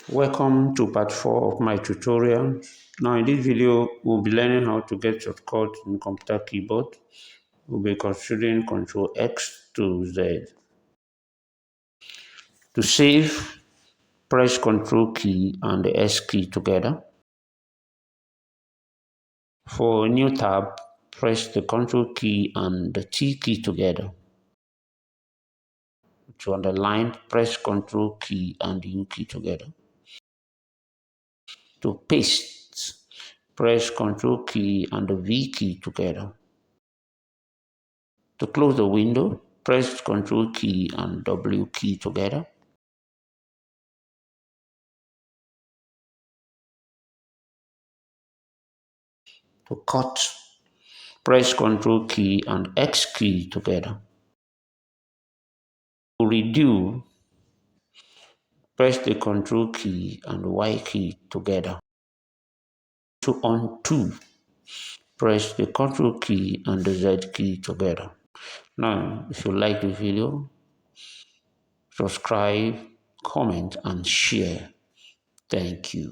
Welcome to part 4 of my tutorial. Now in this video, we'll be learning how to get shortcuts in computer keyboard. We'll be considering Ctrl X to Z. To save, press Ctrl key and the S key together. For a new tab, press the Ctrl key and the T key together. To underline, press Ctrl key and the U key together. To paste, press Ctrl key and the V key together. To close the window, press Ctrl key and W key together. To cut, press Ctrl key and X key together. To redo, press the Ctrl key and Y key together. To undo, press the Ctrl key and the Z key together. Now, if you like the video, subscribe, comment, and share. Thank you.